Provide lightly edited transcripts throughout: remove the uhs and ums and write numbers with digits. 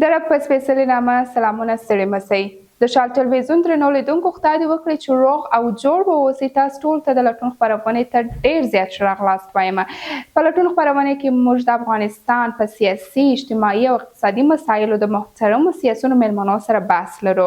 د رب په سپېڅلي نامه سلامونه ستړي مسئ. د شال ټلویزیون درنو لیدونکو خدای دې وکړي چې روغ او جوړ به اوسئ. تاسو ټول ته د لټون خپرونې ته ډېر زیات ښه راغلاست وایم. په لټون خپرونې کې موږ د افغانستان په سیاسي، اجتماعي او اقتصادي مسایلو د محترمو سیاسونو میلمنو سره بحث لرو.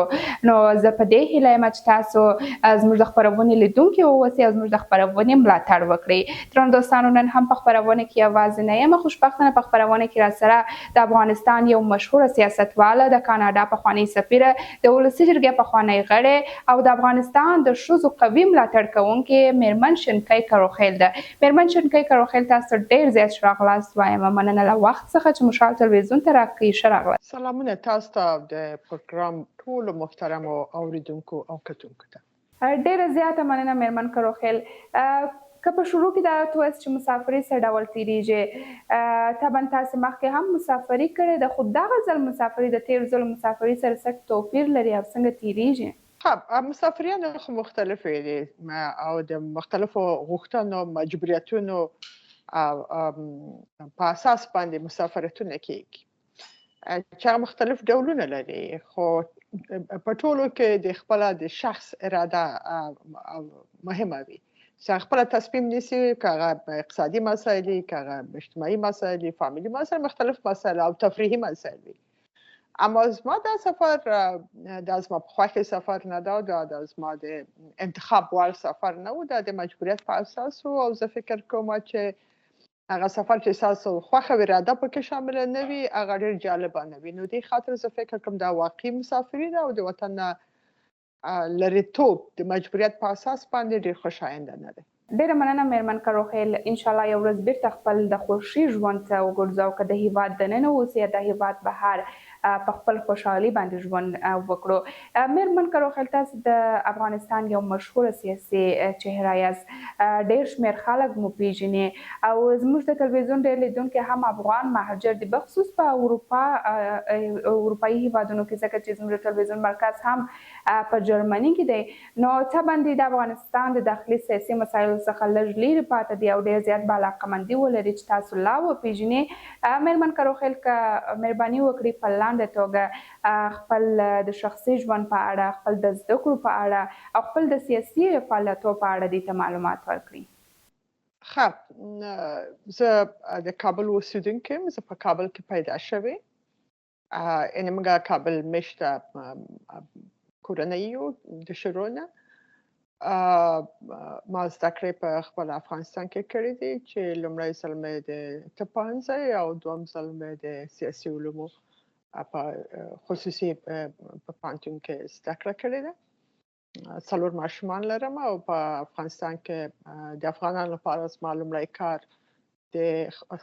نو زه په دې هیله یم چې تاسو زموږ د خپرونې لیدونکي واوسئ او زموږ د خپرونې ملاتړ وکړئ. درنو دوستانو، نن هم په خپرونه کې یوازې نه یم. خوشبختانه په خپرونه کې راسره د افغانستان یو مشهوره سیاستواله، د کاناډا پخوانۍ سفیره، د ولسي جرګې پخوانۍ غړې او د افغانستان د ښځو قوي ملاتړ کوونکې میرمن شنکۍ کروخیل ده. میرمن شنکۍ کروخیل، تاسو ډېر زیات ښه راغلاست وایم. مننه له وخت څخه چې مو شال ټلویزیون ته راکړئ. ښه راغلاست. سلامونه تاسو ته د پروګرام ټولو محترمو اوریدونکو او کتونکو ته. ډېره زیاته مننه میرمن کروخیل. که په شروع کې دا راته ووایاست چې مسافري څه ډول تېرېږي؟ طبعا تاسې مخکې هم مسافري کړې ده، خو دغه ځل مسافري د تېر ځل مسافري سره څه توپیر لري او څنګه تېرېږي؟ ها، مسافریان خو مختلفې دي او د مختلفو غوښتنو، مجبوریتونو په اساس باندې مسافرتونه کېږي چې هغه مختلف ډولونه لري، خو په ټولو کې د خپله د شخص اراده مهمه وي چې خپل تصمیم نیسي، که هغه اقتصادي مسایل وي، که هغه اجتماعي مسایل وي، فامیلي مسایل، مختلف مسایل او تفریحي مسایل وي. اما زما دا سفر دا زما په خوښې سفر نه ده، دا د زما د انتخاب وړ سفر نه و، دا د مجبوریت په اساس و او زه فکر کوم چې هغه سفر چې ستاسو خوښه او اراده پکې شامله نه وي هغه ډېر جالبه نه وي. نو دې خاطر زه فکر کوم دا واقعي مسافري ده او د وطن نه لرېتوب د مجبوریت په اساس باندې ډېر خوشاینده نه دی. ډېره مننه میرمن کروخیل. انشاءالله یو ورځ بیرته خپل د خوښي ژوند ته وګرځو، که د هېواد دننه اوسو یا د هېواد بهر په خپل خوشحالي باندې ژوند وکړو. میرمن کروخیل، تاسو د افغانستان یو مشهوره سیاسي چهره یاست، ډېر شمېر خلک مو پیژني او زموږ د تلویزیون ډېر لیدونکي هم افغان مهاجر دي، بخصوص په اروپایي هېوادونو کې، ځکه چې زموږ د تلویزیون مرکز هم په جرمني کې دی. نو طبعا د افغانستان د داخلي سیاسي مسایلو څخه لږ لرې پاتې دي او ډېر زیات باعلاقه‌مندي ولري چې تاسو لا وپېژنئ. میرمن کروخیل، که مهرباني وکړئ په لنډه توګه خپل د شخصي ژوند په اړه، خپل د زده کړو په اړه او خپل د سیاسي فعالیتو په اړه دې ته معلومات ورکړئ. ښه، زه د کابل اوسېدونکی یم. زه په کابل کې پیدا شوې، یعنې موږ کابل میشته کورنۍ یو د شروع نه. ما زده کړې په خپل افغانستان کې کړې دي چې لومړی ځل مې د طب پوهنځی او دویم ځل مې د سیاسي علومو په خصوصي په پوهنتون کې زده کړه کړې ده. 4 ماشومان لرم او په افغانستان کې د افغانانو لپاره زما لومړی کار د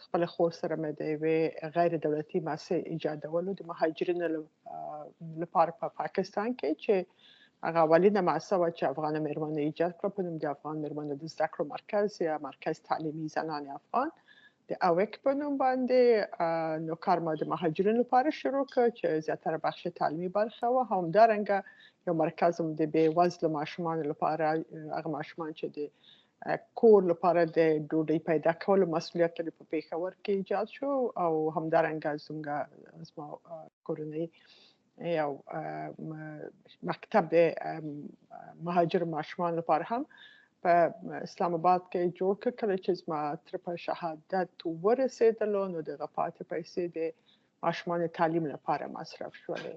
خپل خور سره مې د یوې غیر دولتي مؤسسې ایجادولو د مهاجرینو لپاره په پاکستان کې، چې هغه اولینه مؤسسه وه چې افغان مېرمنو ایجاد کړه په نوم د افغان مېرمنو د زده کړو مرکز یا مرکز تعلیمي زنان افغان د اویک په نوم باندې. نو کار ما د مهاجرینو لپاره شروع کړ چې زیاتره بخش تعلیمي برخه وه. همدارنګه یو مرکز هم د بې وزلو ماشومانو لپاره، هغه ماشومان چې د کور لپاره د ډوډۍ پیدا کولو مسؤلیت لري، په پېښور کې ایجاد شو. او همدارنګه زما کورنۍ یو مکتب د مهاجر ماشومان لپاره هم په اسلام آباد کې جوړ کړ. کله چې زما تر په شهادت ورسېدلو نو دغه پاتې پیسې د ماشومانو تعلیم لپاره مصرف شولې.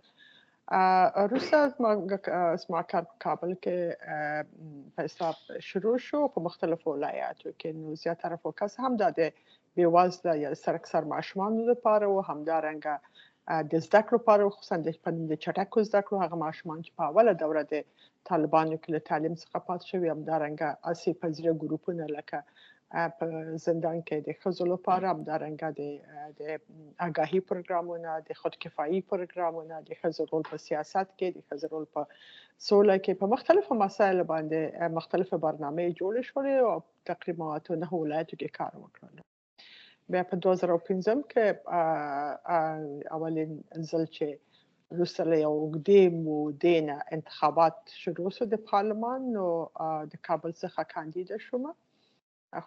وروسته زما کار په کابل کې په حساب شروع شو په مختلفو ولایاتو کې. نو زیاتره فوکس هم د بې وزله یا سرکسر ماشومانو لپاره و، همدارنګه د زده کړو لپاره، خصوصا د چټکو زده کړو هغه ماشومان چې په اوله دوره د طالبانو کې له تعلیم څخه پاتې شوي، همدارنګه آسیب پذیره ګروپونه لکه په زندان کې د ښځو لپاره، همدارنګه د آګاهي پروګرامونه، د خودکفایي پروګرامونه، د ښځو رول په سیاست کې، د ښځو رول په سوله کې، په مختلفو مسایلو باندې مختلفې برنامې جوړې شولې او تقریبا 8-9 ولایاتو کې کار وکړل. بیا په 2015 کې اولین ځل چې وروسته له یو اوږدې مودې نه انتخابات شروع شو د پارلمان، نو د کابل څخه کاندیده شوم.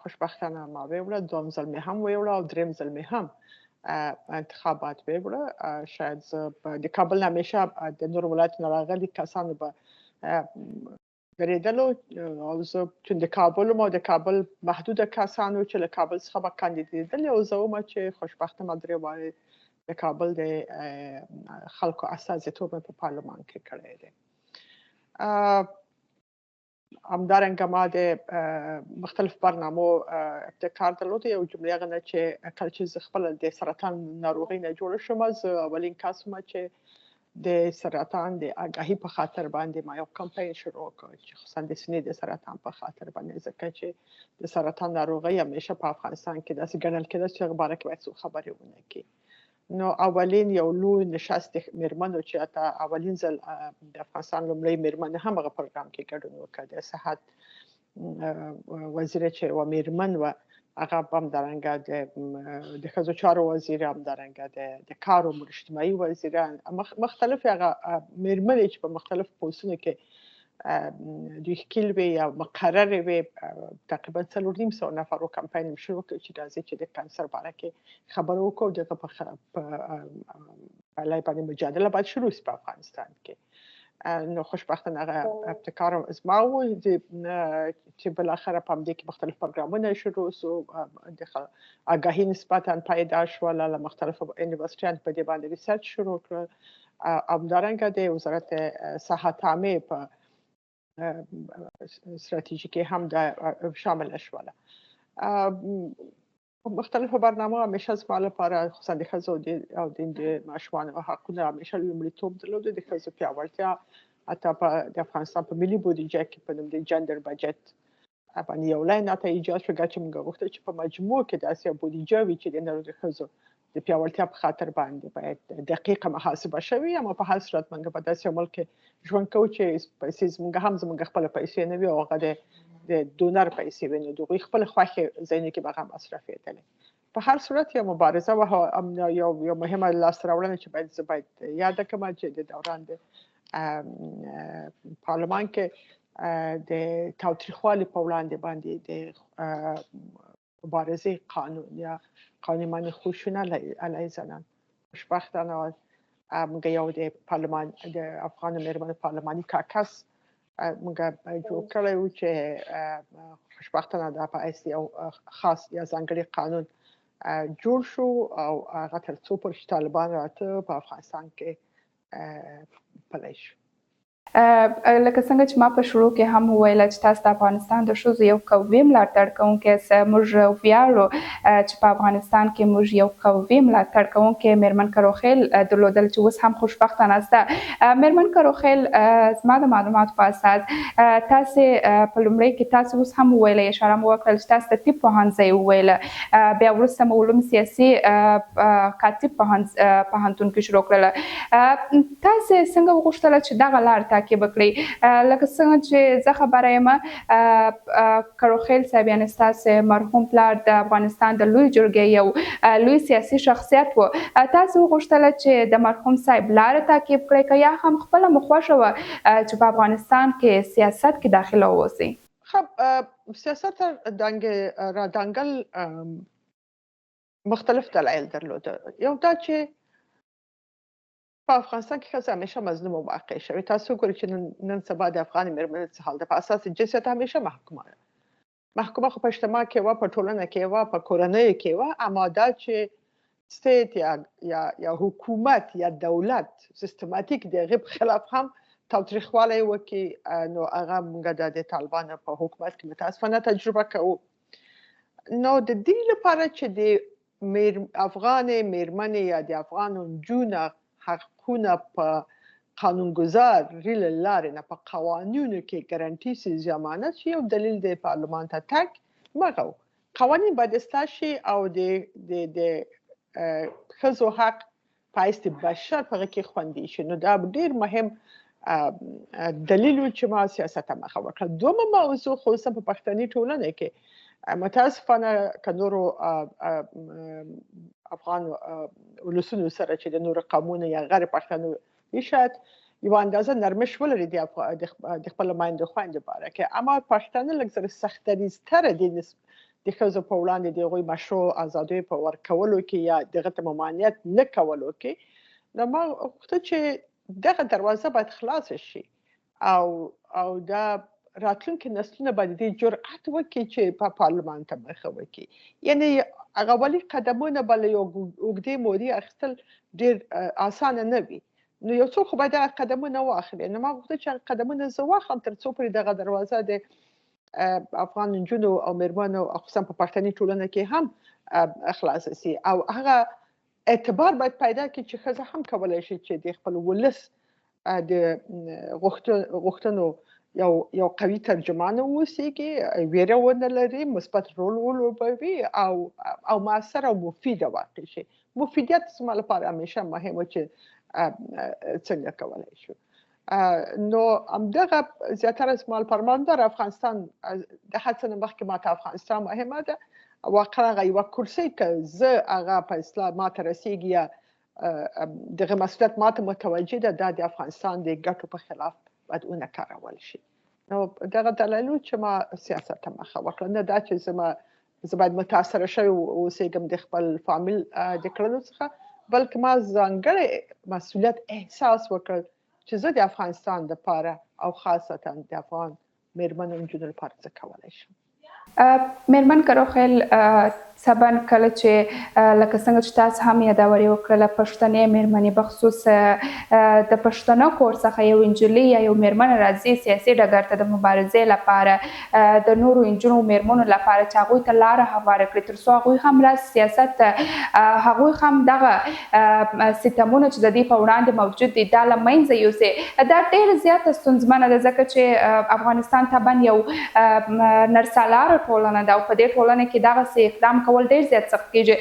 خوشبختانه ما ویوړه، دویم ځل مې هم ویوړه او دریم ځل مې هم انتخابات ببره. شاید زه د کابل همیشه د نور ولایتونو راغلي کسانو به درېدلو او زه چې د کابل مو د کابل محدوده کسانو چې له کابل څخه به کاندیدېدل او زه ومه چې خوشبختانه درې وارې د کابل د خلکو استازیتوب په پارلمان کې کړی دی. همدارنګه ما د مختلف برنامو ابتکار درلود. یو جمله هغه نه چې کله چې زه خپله د سرطان ناروغۍ نه جوړه شومه، زه اولین کس ومه چې د سرطان د آګاهي په خاطر باندې ما یو کمپاین شروع کړ چې خصوصا د سینې د سرطان په خاطر باندې، ځکه چې د سرطان ناروغۍ همیشه په افغانستان کې داسې ګڼل کېده چې هغه باره کې باید څوک خبرې ونه کړي. نو اولین یو لوی نشست میرمنو چې حتی اولین ځل د افغانستان لومړۍ میرمن هم هغه پروګرام کې ګډون وکړ. د صحت وزیره چې یوه میرمن وه، هغه همدارنګه د ښځو چارو وزیر، همدارنګه د کار او اجتماعي وزیران، مختلف هغه میرمنې چې په مختلف پوستونو کې دوی ښکیل وې یا مقررې وې، تقریبا 4,500 نفرو کمپاین شروع کړ چې راځي چې د کانسر باره کې خبرې وکړو. دغه په لای باندې مجادله باید شروع شي په افغانستان کې. نو خوشبختانه هغه ابتکار زما و چې بالاخره په همدې کې مختلف پروګرامونه شروع شو، د آګاهي نسبتا پیدا شول، له مختلفو یونیورسټیانو په دې باندې ریسرچ شروع کړل. همدارنګه د وزارت صحت عامه په استراتیژي کې هم شامل شوله. مختلفو برنامو همیشه زما لپاره خصوصا د ښځو او د ماشومانو حقونه همیشه لومړیتوب درلود. د ښځو پیاوړتیا حتی د افغانستان په ملي بودیجه کې په نوم د جندر بجټ باندې یو لاین حتی ایجاد شو، چې موږ غوښتل چې په مجموع کې داسې یو بودیجه وي چې د ښځو د پیاوړتیا په خاطر باندې باید دقیقه محاسبه شوي. اما په هر صورت موږ په داسې یو ملک کې ژوند کوو چې پیسې زموږ خپله پیسې نه وي او هغه د ډونر پیسې وي، نو د هغوی خپل خوښې ځایونو کې به هغه مصرفېدلې. په هر صورت یو مبارزه و، یو مهمه لاسته راوړنه چې زه باید یاده کړم چې د دوران د پارلمان کې د تاوتریخوالي په وړاندې باندې د مبارزې قانون یا قانون منخوشونه علیه زنان. خوشبختانه موږ یو د پارلمان د افغان میرمنو پارلماني کاکس موږ جوړ کړی و چې خوشبختانه دا په ایس یو خاص یا ځانګړي قانون جوړ شو او هغه تر څو پورې چې طالبان راته په افغانستان کې پلی شو. لکه څنګه چې ما په شروع کې هم وویل چې تاسو د افغانستان د ښځو یو قوي ملاتړ کوونکی یاست. موږ ویاړو چې په افغانستان کې موږ یو قوي ملاتړ کوونکی میرمن کروخیل درلودل چې اوس هم خوشبختانه شته. میرمن کروخیل، زما د معلوماتو په اساس تاسې په لومړي کې تاسو اوس هم وویله، اشاره مو وکړل چې تاسو د طب پوهنځی وویله، بیا وروسته مو علوم سیاسي کاتب پوهنتون کې شروع کړله. تاسې څنګه وغوښتله چې دغه لار تعقیب کړئ؟ لکه څنګه چې زه خبره یم، کروخیل صاحب یعنې ستاسې مرحوم پلار د افغانستان د لوی جرګې یو لوی سیاسي شخصیت و. تاسو وغوښتله چې د مرحوم صاحب لاره تعقیب کړئ که یا هم خپله مو خوښه وه چې په افغانستان کې سیاست کې داخله واوسئ؟ سیاست را دانګل مختلف دلایل درلوده. یو دا چې په افغانستان کې ښځه همیشه مظلومه واقع شوې. تاسو ګورئ چې نن سبا د افغان میرمنې څه حال ده. په اساس جنسیت همیشه محکومه خو په اجتماع کې وه، په ټولنه کې وه، په کورنیو کې وه. اما دا چې سټیټ یا حکومت یا دولت سیستماتیک د هغې په خلاف هم تاوتریخوالی وکړي، نو هغه موږ د طالبانو په حکومت کې متاسفانه تجربه کوو. نو د دې لپاره چې د افغان میرمنې یا د افغان نجونو حقونه په قانونګذارۍ له لارې نه په قوانینو کې ګارانټي شي، ضمانت شي، یو دلیل د پارلمان ته تګ مغه و. قوانین باید اصلاح شي او د ښځو حق په حیث بشر په هغه کې خوندي شي. نو دا ډېر مهم دلیل و چې ما سیاست ته مخه وکړه. دویمه موضوع خصوصا په پښتني ټولنه کې متاسفانه که نورو افغان ولسونو سره چې د نورو قومونو یا غیر پښتنو شاید یو اندازه نرمش ولري د خپل مایندو خویندو باره کې، اما پښتانه لږ زره سختدریزتره دي د ښځو په وړاندې د هغوی مشروع ازادیو په ورکولو کې یا دغه ته ممانعت نه کولو کې نو ما غوښتل چې دغه دروازه باید خلاصه شي او دا راتلونکي نسلونه باید د جرأت وکړي چې په پارلمان ته مخه وکړي یعنی هغه ولي قدمونه به له یو اوږدې مودې اخیستل ډېر اسانه نه وي نو یو څوک خو باید دغه قدمونه واخلي نو ما غوښتل چې قدمونه زه واخلم تر څو پورې دغه دروازه د افغان نجونو او مېرمنو او خصوصا په پښتني ټولنه کې هم خلاصه سي او هغه اعتبار باید پیدا کړي چې ښځه هم کولی شي چې د خپل ولس د غوښتنو یو قوي ترجمانه واوسیږي ویره ونه لري مثبت رول ولوبوي او مؤثر او مفیده واقع شي مفیدیت زما لپاره همیشه مهمه چې څنګه کولی شو نو همدغه زیاتره زما لپاره در افغانستان د هر څه نه مخکې ماته افغانستان مهمه ده واقعا هغه یوه کرسۍ که زه هغه په اصطلاح ماته رسیږي یا دغه مسؤلیت ماته متوجه ده دا د افغانستان د ګټو په خلاف باید ونه کارول شي نو دغه دلایل چې ما سیاست ته مخه وکړه نه دا چې زه باید متاثره شوی اوسېږم د خپل فامیل د کړنو څخه بلکې ما ځانګړی مسؤلیت احساس وکړ چې زه د افغانستان لپاره او خاصتا د افغان مېرمنو او نجونو لپاره څه کولی شم مېرمن کروخیل سبن کله چې لکه څنګه چې تاسو هم یادوري وکړله پښتنې مېرمنې بخصوص د پښتنو کور څخه یو نجلۍ یا یو مېرمن راځي سیاسي ډګر ته د مبارزې لپاره د نورو نجونو مېرمنو لپاره چې هغوی ته لاره هواره کړي تر څو هغوی هم راسي سیاست ته هغوی هم دغه ستمونه چې د دې په وړاندې موجود دي دا له منځه یوسي دا ډېره زیاته ستونزمنه ده ځکه چې افغانستان طبعا یو نرسالاره ټولنه ده او په دې ټولنه کې دغسې اقدام کول ډېر زیات سخت کېږي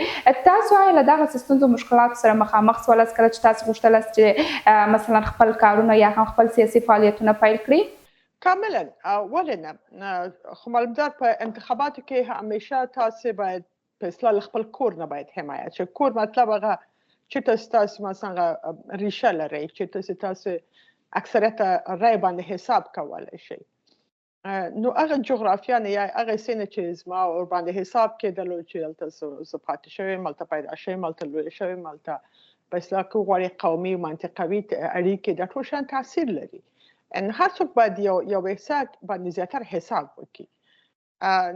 تاسو آیا له دغسې ستونزو مشکلاتو سره مخامخ سولاست کله چې تاسو غوښتلاست چې مثلا خپل کارونه یا هم خپل سیاسي فعالیتونه پیل کړئ کاملا ولې نه خو معلومدار په انتخاباتو کې همیشه تاسو باید په اصطلاح خپل کور نه باید حمایت شي کور مطلب هغه چې تاسو مثلا ریشه لرئ چې تاسو اکثریت رای باندې حساب کولی شئ نو هغه جغرافیا نه یا هغه سینه چې زما ور باندې حساب کېدلو چې دلته زه پاتې شوم ملته پیدا شوم ملته لوی شوم ملته په اصطلاح کې غواړي قومي منطقوي اړیکې د ټول شان تاثیر لري ان هر څوک باید یو حساب باندې زیاتره حساب وکړي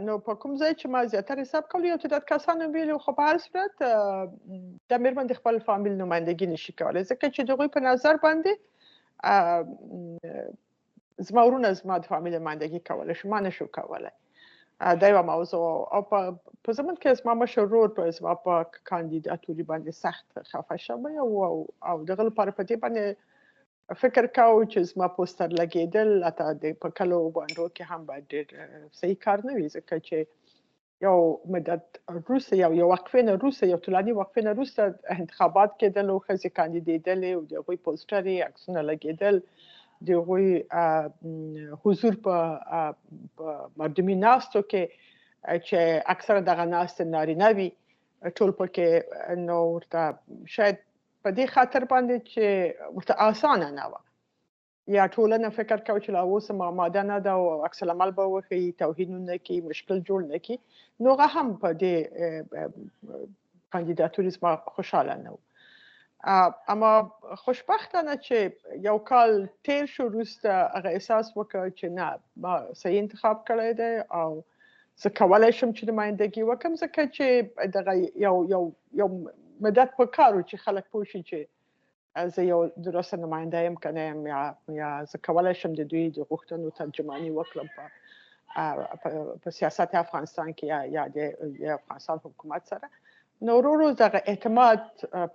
نو په کوم ځای چې ما زیاتره حساب کول یو تعداد کسانو ویلو خو په هر صورت د مېرمن د خپل فامیل نمایندګي نشي کولی ځکه چې د هغوی په نظر باندې زما ورونه زما د فامیل نمایندګي کولی شي ما نشو کولی دا یوه موضوع او په زمون کې زما مشر ورور په زما په کاندیداتوري باندې سخت خفه شوی او دغه لپاره په دې باندې فکر کوو چې زما پوسټر لګېدل حتی په کلو بانډو کې هم باید ډېر صحیح کار نه وي ځکه چې یو مدت وروسته یو وقفې نه وروسته یو طولاني وقفې نه وروسته انتخابات کېدل او ښځې کاندیدېدلې او د هغوی پوسټر یې عکسونه لګېدل د هغوی حضور په مردمي ناستو کې چې اکثره دغه ناستې نارینه وي ټول پکې نو ورته شاید په دې خاطر باندې چې ورته اسانه نه وه یا ټولنه فکر کوي چې لا اوس آماده نه ده او عکس العمل به وښیي توهین نه کړي مشکل جوړ نه کړي نو هغه هم په دې کاندیداتوري زما خوشحاله نه و اما خوشبختانه چې یو کال تیر شو وروسته هغه احساس وکړ چې نه ما صحیح انتخاب کړی دی او زه کولی شم چې نمایندګي وکړم ځکه چې دغه یو مدت په کار و چې خلک پوه شي چې زه یو درسته نماینده یم که نه یم یا زه کولی شم د دوی د غوښتنو ترجماني وکړم په سیاست افغانستان کې یا د افغانستان حکومت سره نو ورو دغه اعتماد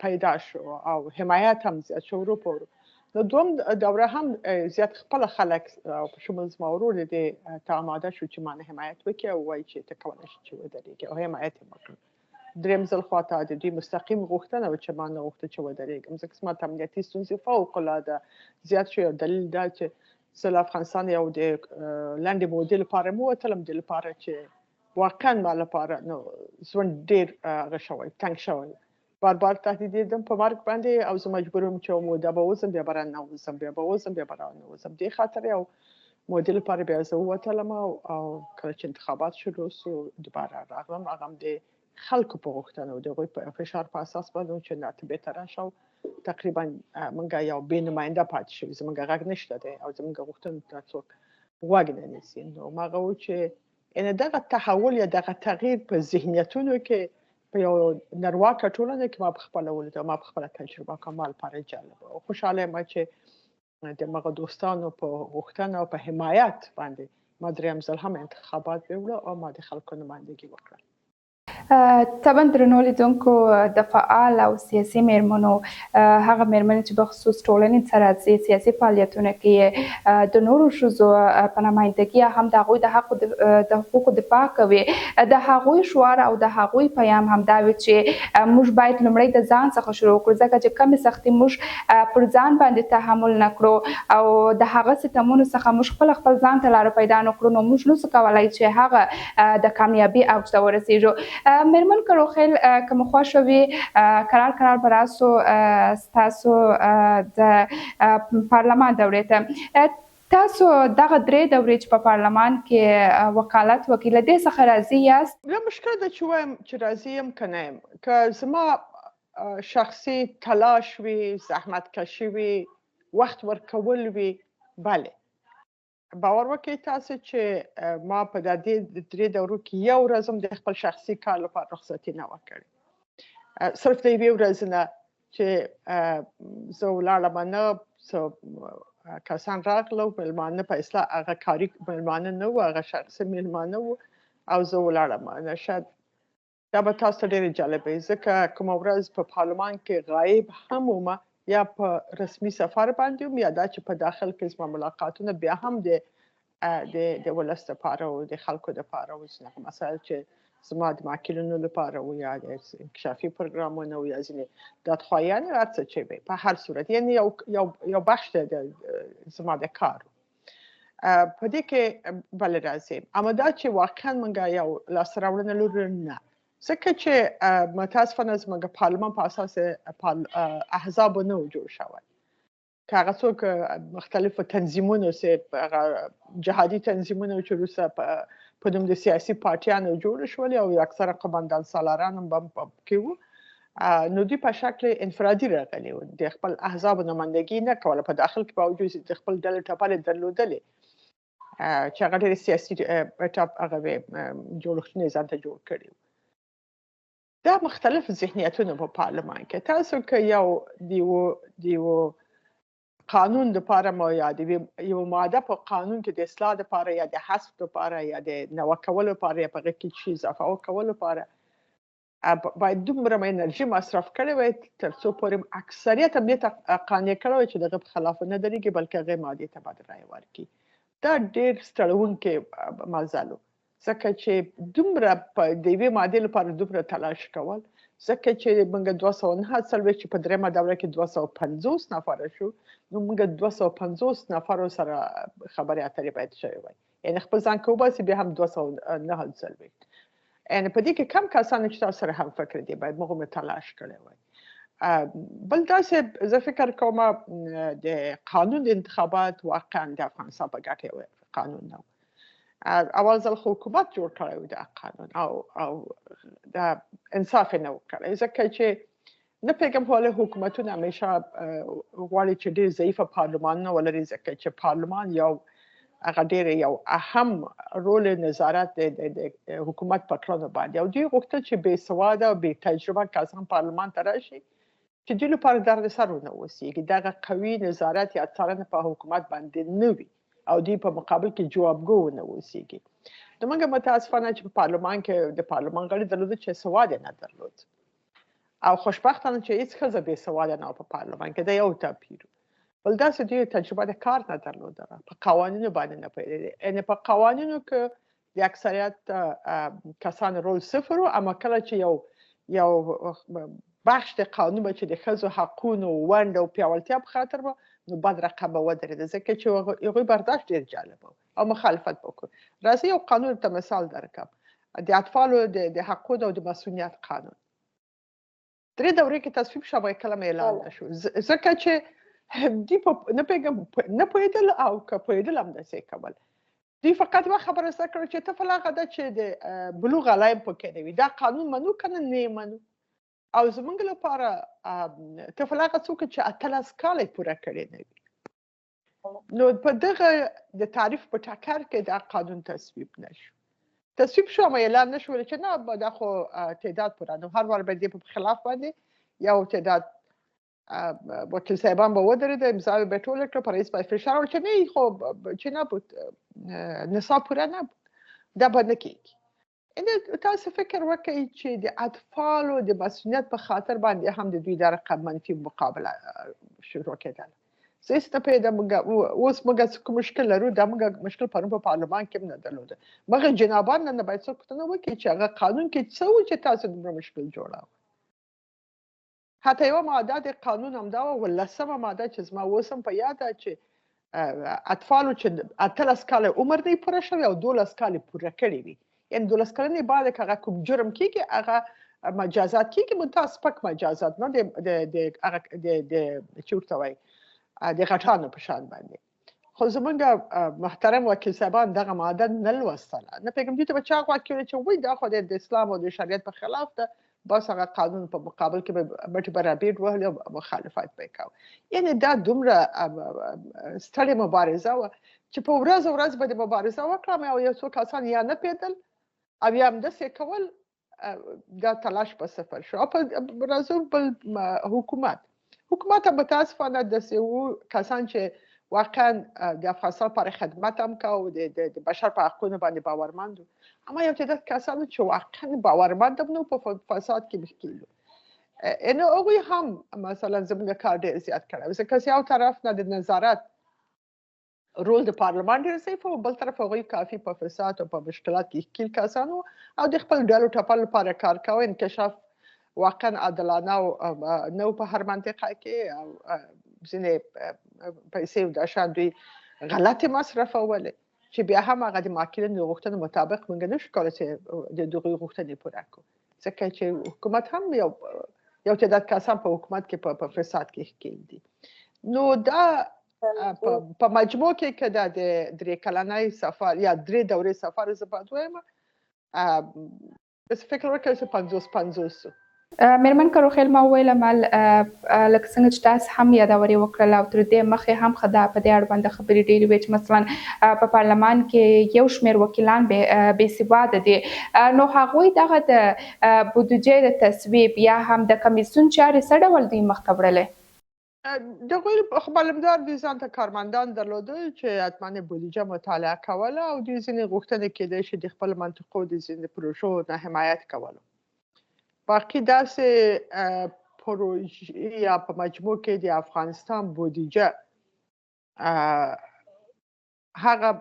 پیدا شو او حمایت هم زیات شو ورو په ورو نو دوم دوره هم زیات خپل خلک په شمول زما ورور دې ته آماده شو چې ما نه حمایت وکړي او وایي چې ته کولی شې چې ودرېږې او حمایت یې وکړ دریم ځل خواته د دوی مستقیم غوښتنه وه چې ما نه غوښتل چې ودرېږم ځکه زما ته امنیتي ستونزې فوقالعاده زیات شو یو دلیل دا چې زه له افغانستان یو د لنډې مودې لپاره مو وتلم د لپاره چې واقعا ما لپاره نو ژوند ډېر هغه شوی تنګ شوی بار تهدیدېدم په مرګ باندې او زه مجبور وم چې یوه موده به وځم بیا به راننوځم بیا به وځم بیا به راننوځم دې خاطر یو مودې لپاره بیا زه ووتلم او کله چې انتخابات شروع سو دوباره راغلم. هغه هم د خلکو په غوښتنه او د هغوی په فشار په اساس باندې چې ناتبه تر شو تقریبا موږ یو بې نماینده پاتې شو. زموږ غږ نشته دی او زموږ غوښتنو ته څوک غوږ نه نیسي. نو ما غواړم چې ان دغه تحول یا دغه تغییر په ذهنیتونو کې په یو نرواکه ټولنه کې ما په خپل ولید ما په خپل تجربه کومه لپاره جالب او خوشاله ما چې د مغه دوستانو په غوښتنه او په حمایت باندې ما دریم ځل هم انتخابات وکړ او ما د خلکو نمائندګي وکړه. طبعا درنو لیدونکو د فعال او سیاسي مېرمنو هغه مېرمنې چې په خصوص ټولنې سره سیاسي فعالیتونه کوي د نورو ښځو په نمایندګي هم د هغوی د حقوقو دفاع کوي. د هغوی شعار او د هغوی پیام هم دا وي چې موږ باید لومړی د ځان څخه شروع کړو ځکه چې کمې سختۍ موږ پر ځان باندې تحمل نه کړو او د هغه ستمونو څخه موږ خپل ځان ته لاره پیدا نه کړو نو موږ نشو کولی چې هغه د کامیابي اوج ته ورسیږو. مېرمن کروخیل که مو خوښه وي قرار به راسو ستاسو د پارلمان دورې ته. تاسو دغه 3 دورې چې په پارلمان کې وکالت وکړئ له دې څخه راضي یاست؟ یا مشکل ده چې وایم چې راضي یم که نه یم. که زما شخصي تلاش وي، زحمت کشي وي، وخت ورکول وي، بله. باور وکړئ تاسو چې ما په دې 3 دورو کې یو ورځ هم د خپل شخصي کار لپاره رخصتي نه ورکړې. صرف د یوې ورځې نه چې زه ولاړم نه څه کسان راغلل مېلمانه په اصطلاح هغه کاري مېلمانه نه وو، هغه شخصي مېلمانه وو او زه ولاړم. شاید دا به تاسو ته ډېرې جالبه وي ځکه کومه ورځ په پارلمان کې غایب هم وم یا په رسمي سفر باندې وم یا دا چې په داخل کې زما ملاقاتونه بیا هم د ولس لپاره او د خلکو لپاره وو چې مسایل چې زما د معقولینو لپاره وو یا د انکشافي پروګرامونه وو یا ځینې دادخواهیانې هر څه چې وي په هر صورت یعنې یو بخش دی زما د کار. په دې کې بله راځي اما دا چې واقعا موږ یو لاسته راوړنه لرو نه ځکه چې متاسفانه زموږ پارلمان په اساس احزابو نه و جوړ شوی. که هغه څوک مختلفو تنظیمونو جهادي تنظیمونو چې وروسته په نوم د سیاسي پارټیانو جوړ شول او اکثره قوماندان سالاران هم کې وو نو دوی په شکل انفرادي راغلي وو. د خپل احزابو نمایندګي نه کوله په داخل کې باوجود د خپل ډلې ټپلې درلودلې چې هغه ډېرې سیاسي هغه جوړښتونه ځان ته جوړ کړي وو. دا مختلف ذهنیتونه په پارلمان کې تاسو که یو قانون لپاره ما یا یو ماده په قانون کې د اصلاح لپاره یا د حذف لپاره یا د نوي کولو لپاره یا په هغه کې شي اضافه کولو لپاره باید دومره انرژي مصرف کړې وای تر څو پورې اکثریت هم دې قانع کړی وای چې دغه په خلاف نه درېږي بلکې هغې مادې ته باید رایه ورکړي. دا ډېر ستړونکی مزل و ځکه چې دومره د یوې مادې لپاره دومره تلاش کول ځکه چې موږ 249 چې په درېیمه دوره کې 250 نفره شو نو موږ 250 نفرو سره خبرې اترې باید شوې وای یعنې خپل ځان که وباسي بیا هم 249 یعنې په دې کې کم کسان چې تاسو سره هم فکر دي باید موږ تلاش کړی وای. بل داسې زه فکر کوم د قانون انتخابات واقعا د افغانستان په ګټه یو قانون نه اول ځل خو حکومت جوړ کړی و د قانون او د انصاف نه وکړی ځکه چې نه پوهېږم ولې حکومتونه همیشه غواړي چې ډېر ضعیفه پارلمانونه ولري ځکه چې پارلمان هغه ډېر یو اهم رول نظارت د حکومت په کړنو باندې او دوی غوښتل چې بې سواده او بې تجربه کسان پارلمان ته راشي چې دوی لپاره دردسر ونه اوسېږي دغه قوي نظارت یا څارنه په حکومت باندې نه وي او دوی په مقابل کې جوابګو ونه اوسېږي. نو موږ متاسفانه چې په پارلمان کې د پارلمان غړي درلوده چې سواد نه درلود او خوشبختانه چې هیڅ ښځه بې سواده نه په پارلمان کې دا یو توپیر. بل داسې دوی تجربه د کار نه درلوده په قوانینو باندې نه پوهېدل یعنې په قوانینو کې د اکثریت کسان رول صفر و اما کله چې یو بخش د قانون به چې د ښځو حقونو ونډه او پیاوړتیا په خاطر به نو بد رقم به ودرېده ځکه چې هغوی برداشت ډېر جالب و او مخالفت وکړو. راځئ یو قانون ته مثال درکړم د اطفالو د حقونو او د مسؤلیت قانون 3 دورې کې تصویب شو کله اعلان نشو ځکه چې دی نه پوهېدل او که پوهېدل همداسې کول. دوی فقط یوه خبره زده کړه چې طفل هغه ده چې د بلوغ علایم پکې نه وي. دا قانون منو که نه یې منو. او زموږ لپاره طفل هغه څوک چې 18 کاله یې پوره کړی نه وي. نو په دغه د تعریف په ټکر کې دا قانون تصویب نشو. تصویب شو اما اعلان نشو چې نه دا خو تعداد پوره. نو هر وار به دې په خلاف باندې یو تعداد وکیل صاحبان به ودرېده، امضاوې به یې ټوله کړه، په رئیس باید فشار ور چې نه خو چې نه بود نصاب پوره نه بود. دا به نه کېږي. تاسو فکر وکړئ چې د اطفالو د مسؤلیت په خاطر باندې هم د دوی دا رقم منفي مقابله شروع کېدله. زه هېڅ نه پوهېدم اوس موږ کوم مشکل لرو. دا موږ مشکل پرون په پارلمان کې هم نه درلوده. مغه جنابان نه باید څوک پوښتنه وکړي چې هغه قانون کې څه و چې تاسو دومره مشکل جوړاوه. حتی یوه ماده د قانون همدا وه، 18مه ماده چې زما اوس هم په یاد ده چې اطفالو چې 18 کاله عمر نه یې پوره شوی او 12 کاله پوره کړي وي، یعنې 12 کلنې بعد که هغه کوم جرم کېږي هغه مجازات کېږي، منتها سپک مجازات، نه د چې ورته وایي د غټانو په شان باندې. خو زمونږ محترم وکیل صاحبان دغه ماده نه لوستله. نه پوهېږم دوی ته به چا غوږ کړي چې وایي دا خو د اسلام او د شریعت په خلاف ده، بس هغه قانون په مقابل کې به مټې به رابېټ وهلې او مخالفت به یې کوه. یعنې دا دومره ستړې مبارزه وه چې په ورځ به د مبارزه وکړم او یو څو کسان یا نه پوهېدل او یا همداسې کول، دا تلاش په صفر شو. او په راځو بل حکومت هم متاسفانه داسې وو کسان چې واقعا د افغانستان لپاره خدمت هم کوو، د بشر په حقونو باندې باورمند وو. اما یو تعداد کسانو چې واقعا باورمند هم نه په فساد کې مخکې. نو هغوی هم مثلا زموږ کار ډېر زیات کړی. ځکه چې یو طرف نه د نظارت رول د پارلمان ډېر ضعیف و، بل طرف هغوی کافي په فساد او په مشکلات کې ښکیل کسان وو او د خپل ډلو ټپل لپاره کار کوه. انکشاف واقعا عادلانه نه و په هر منطقه کې او ځینې پیسې او دا شان دوی غلطې مصرفولې چې بیا هم هغه د ماکلین د غوښتنو مطابق موږ نشو کولی چې د دغوی غوښتنې پوره کړو، ځکه چې حکومت هم یو تعداد کسان په حکومت کې په فساد کې ښکیل دي. نو دا په مجموع کې که دا د 3 کلنۍ سفر یا 3 دورې سفر زه باید وایم، بس فکر وکړئ چې 50-50 سو. مېرمن کروخیل ما وویله لکه څنګه چې تاسو هم یادورې وکړله او تر دې مخکې هم په دې اړه باندې خبرې ډېرې وې چې مثلا په پارلمان کې یو شمېر وکیلان بې سواده دي، نو هغوی دغه د بودیجې د تصویب یا هم د کمیسیون چارې څه ډول دوی مخته وړلې؟ دغوی خو معلومدار دوی ځان ته کارمندان درلودل چې حتما بودیجه مطالعه کوله او دوی ځینې غوښتنې کېدای شي د خپل منطقو د ځینې پروژو نه حمایت کولو. باقي داسې پروژې یا په مجموع کې د افغانستان بودیجه هغه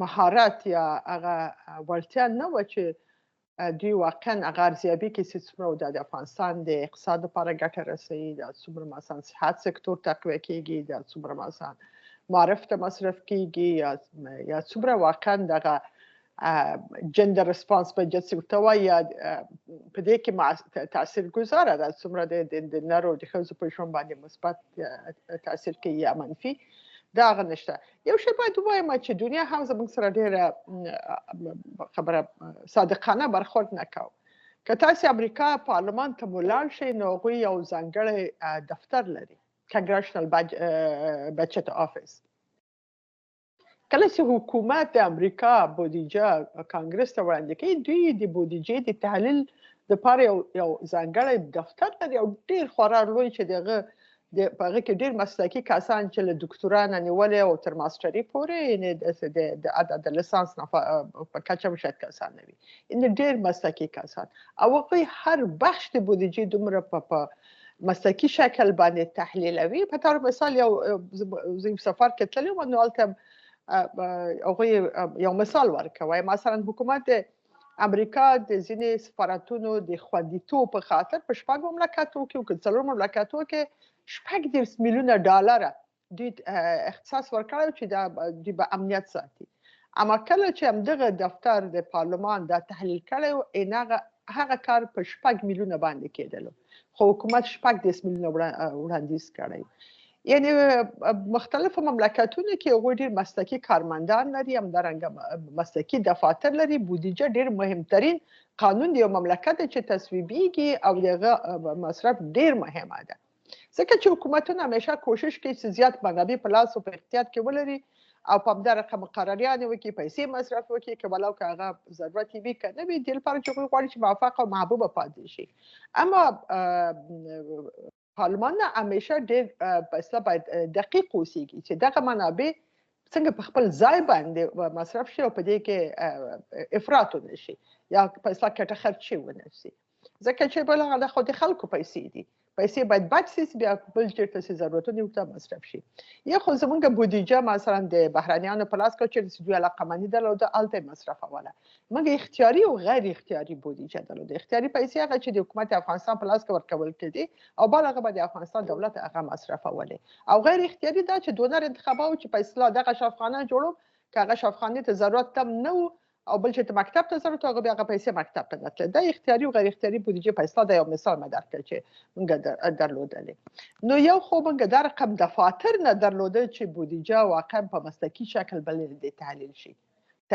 مهارت یا هغه وړتیا نه وه چې دوی واقعا هغه ارزیابي کړي چې څومره د افغانستان د اقتصاد لپاره ګټه رسوي، دا څومره مثلا صحت سکتور تقویه کېږي، دا څومره مثلا معرف ته مصرف کېږي یا څومره واقعا دغه جندر ریسپانس بجټ ورته وایي یا په دې کې تاثیرګذاره ده، څومره د نرو د ښځو په ژوند باندې مثبت تاثیر کوي یا منفي، دا هغه نشته. یو شی باید ووایم چې دنیا هم زموږ سره ډېره خبره صادقانه برخورد نه کوو. که تاسې امریکا پارلمان ته ولاړ شئ نو هغوی یو ځانګړی دفتر لري، کنګریشنل بجټ آفیس. کله چې حکومت د امریکا بودیجه کانګرس ته وړاندې کوي، دوی د بودیجې د تحلیل لپاره یو ځانګړی دفتر لري او ډېر خورا لوی چې په هغه کې ډېر مسلکي کسان چې له دکتورا نه نیولې او تر ماسټري پورې، یعنې د لیسانس نه په کچه هم شاید کسان نه وي، یعنې ډېر مسلکي کسان او هغوی هر بخش د بودیجې دومره په مسلکي شکل باندې تحلیلوي. په طور مثال یو سفر کې تللی وم نو هلته هغوی یو مثال ورکوي، مثلا حکومت امریکا د ځینې سفارتونو د خوندیتوب په خاطر په 6 مملکتو کې او که 4 مملکتو کې $30 میلیونه دوی اختصاص ورکړی چې دوی به امنیت ساتي. اما کله چې همدغه دفتر د پارلمان دا تحلیل کړی هغه کار په 6 میلیونه باندې کېدلو، خو حکومت 10 میلیونه وړاندیز کړی. یعنی مختلفو مملکتونو کې هغوی ډېر مسلکي کارمندان لري، همدارنګه مسلکي دفاتر لري. بودیجه ډېر مهمترین قانون د یو مملکت چې تصویبیږي او د هغه مصرف ډېر مهمه ده، ځکه چې حکومتونه همیشه کوشش کوي چې زیات منابع په لاس او په اختیار کې ولري او په همدا رقم مقرریانې وکړي، پیسې مصرف وکړي، که ولو که هغه ضرورت یې وي که نه وي، دې لپاره چې هغوی غواړي چې موفق او محبوبه پاتې شي. اما پارلمان همیشه ډېر په اصطلاح باید دقیق اوسیږي چې دغه منابع څنګه په خپل ځای باندې مصرف شي او په دې کې افراط ونه شي یا په اصطلاح کټه خرچي ونه شي، ځکه چې بل هغه خو د خلکو پیسې دي. پیسې باید بچ شي، بیا بل چېرته چې ضرورتونه ورته مصرف شي. یا خو زموږ بودیجه مثلا د بهرنیانو په لاس کې چېرته چې دوی علاقمندي درلوده هلته یې مصرفوله. موږ اختیاري او غیر اختیاري بودیجه درلوده. اختیاري پیسې هغه چې د حکومت افغانستان په لاس کې ورکول کېدې او بل هغه به د افغانستان دولت هغه مصرفولې. او غیر اختیاري دا چې ډونر انتخابوو چې په اصطلاح دغه شفاخانه جوړو که هغه شفاخانې ته ضرورت هم نه و او بل چې ته مکتب ته ضرورت هغه بیا هغه پیسې مکتب ته نه تللې. دا اختیاري او غیر اختیاري بودیجه په اصطلاح دا یو مثال مې درکړ چې موږ درلودلې. نو یو خو موږ دا رقم دفاتر نه درلوده چې بودیجه واقعا په مسلکي شکل باندې تحلیل شي،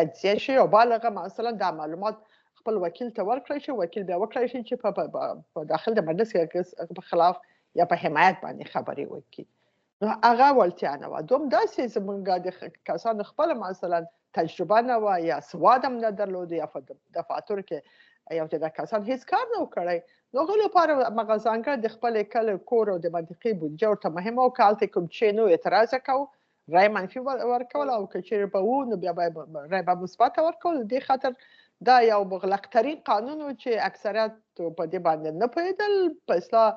تجزیه شي او بالغه مثلا دا معلومات خپل وکیل ته ورکړی شي، وکیل بیا وکړی شي چې په داخل د مجلس کې په خلاف یا په حمایت باندې خبرې وکړي. نو هغه وړتیا نه وه. دوم داسې زموږ د کسانو خپله مثلا تجربه نه وه یا سواد هم نه درلوده یا په دفاترو کې یو چې دا کسان هیڅ کار نه و کړی. نو هغوی لپاره همغه ځانګړی د خپل کلي کور او د منطقې بودیجه ورته مهمه وه. که هلته کوم چې نه اعتراض یې کوو، رای منفي ورکول، او که چېرې به وو نو بیا به رای به مثبته ورکول. دې خاطر دا یو مغلقترین قانون و چې اکثریت په دې باندې نه پوهېدل. په اصطلاح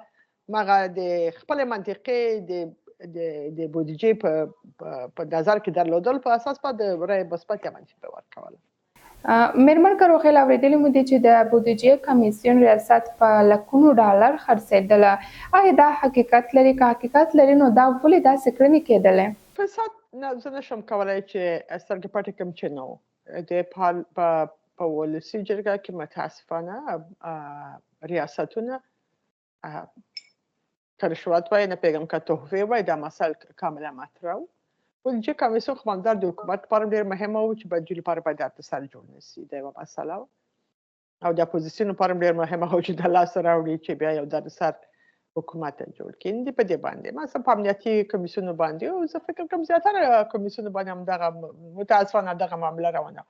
مغه د خپلې منطقې د بودیجې په نظر کې درلودل په اساس باندې رای مثبت یا منفي به ورکوله. میرمن کروخیل، اورېدلی مو دي چې د بودیجې کمیسیون ریاست په لکونو ډالر خرڅېدله. آیا دا حقیقت لري؟ که حقیقت لري نو دا ولې داسې کړنې کېدلې؟ فساد نه زه نشم کولی چې سترګې پټې کړم چې نه و. په ولسي جرګه کې متاسفانه ریاستونه که رشوت وای نه پیغام که تحفې وای دا مسائل کاملا مطرح و. بودیجه کمیسیون خو همدار د حکومت لپاره ډېر مهمه و چې بودیجې لپاره باید دردسر جوړ نه سي، دا یوه مسله وه. او د اپوزیسیون لپاره ډېر مهمه و چې د لاسه راوړي چې بیا یو دردسر حکومت جوړ کړي. په دې باندې مثلا په امنیتي کمیسیونو باندې او زه فکر کوم زیاتره کمیسیونو باندې هم دغه متاسفانه دغه معامله روانه.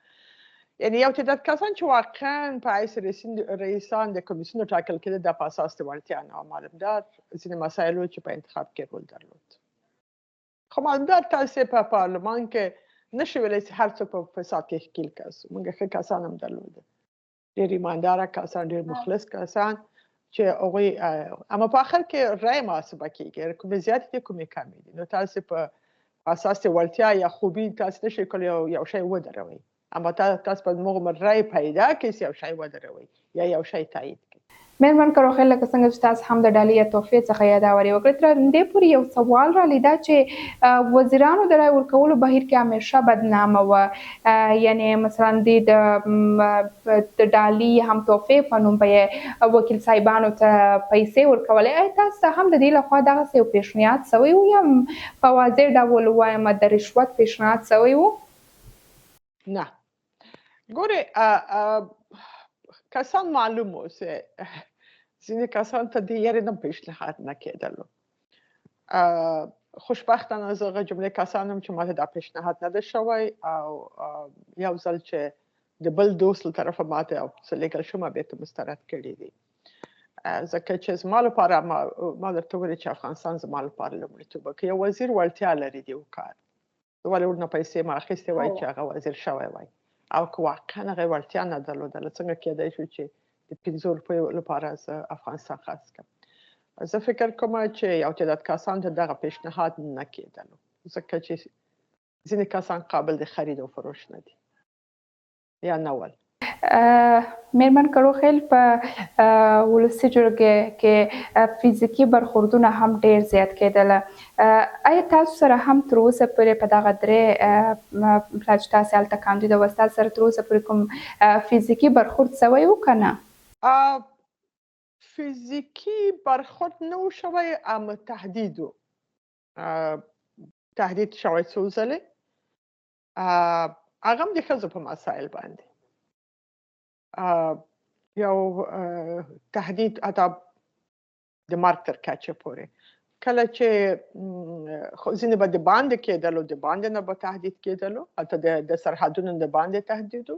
یعنی یو تعداد کسان چې واقعا په حیث رئیسان د کمیسیونو ټاکل کېده د په اساس د وړتیا نه معلومدار ځینې مسایلو چې په انتخاب کې رول درلود. خو معلومدار تاسې په پارلمان کې نشي ویلی چې هر څوک په فساد کې ښکیل کس و. موږ ښه کسان هم درلوده، ډېر ایمانداره کسان، ډېر مخلص کسان چې هغوی اما په آخر کې رای محاسبه کېږي، کومې زیاتې دي کومې کمې دي. نو تاسې په اساس د وړتیا یا خوبي تاسې نشئ کولی یو شی ودروئ، اما تاسو په موږ رای پیدا کړئ چې یو شی ودروئ یا یو شی تایید کړئ. میرمن کروخیل، لکه څنګه چې تاسو هم د ډالۍ یا تحفې څخه یاداوړې وکړې، تر همدې پورې یو سوال رالیده چې وزیرانو د رای ورکولو بهیر کې همیشه بدنامه وه. یعنې مثلا دوی د ډالۍ هم تحفې په نوم به یې وکیل صاحبانو ته پیسې ورکولې. آیا تاسو ته هم د دې لخوا دغسې یو پیشنهاد سوی و یا په واضح ډول ووایم د رشوت پیشنهاد سوی و؟ نه، ګورې کسان معلوم اوس ځینې کسان ته د یارې نه پیشنهاد نه کېدلو. خوشبختانه زه هغه جملې کسان یم چې ماته دا پیشنهاد نه ده شوی او یو ځل چې د بل دوست له طرفه ماته یو څه لیکل شو ما بېرته مسترد کړي دي، ځکه چې زما لپاره ما درته وویل چې افغانستان زما لپاره لومړیتوب که یو وزیر وړتیا لري د یو کار، ولې ورنه پیسې ما اخیستې وای چې هغه وزیر شوی وای، او که واقعا هغه وړتیا نه درلودله څنګه کېدای شو چې د 5 روپیو لپاره زه افغانستان خرڅ کړم. زه فکر کوم چې یو تعداد کسان ته دغه پیشنهاد نه کېدلو، ځکه چې ځینې کسان قابل د خرید او فروش نه دي یا نه ول. میرمن کروخیل، په ولسي جرګې کې فزیکي برخوردونه هم ډېر زیات کېدله. آیا تاسو سره هم تر اوسه پورې په دغه 3 کله چې تاسې هلته کاندید وه ستاسو سره تر اوسه پورې کوم فزیکي برخورد سوی و که نه؟ فزیکی برخورد نه و شوی، اما تهدید و تهدید شوی څو ځلې هغه هم د ښځو په مسایل باندې یو تهدید حتی د مرګ تر کچې پورې کله چې ځینې به د باندې کېدلو د باندې نه به تهدید کېدلو حتی د سرحدونو د باندې تهدیدو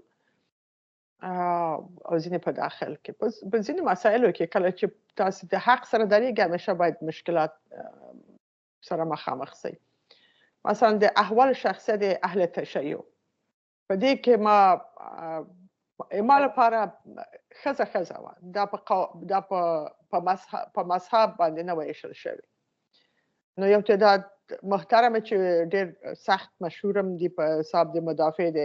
او ځینې په داخل کې په ځینې مسایلو کې کله چې تاسو د حق سره درېږئ همیشه باید مشکلات سره مخامخ شئ مثلا د احوال شخصیت اهل تشیع په دې کې ما لپاره ښځه وه دا په مذهب باندې نه ویشل شوی نو یو تعداد محترمه چې ډېر سخت مشهورم دي په حساب د مدافع د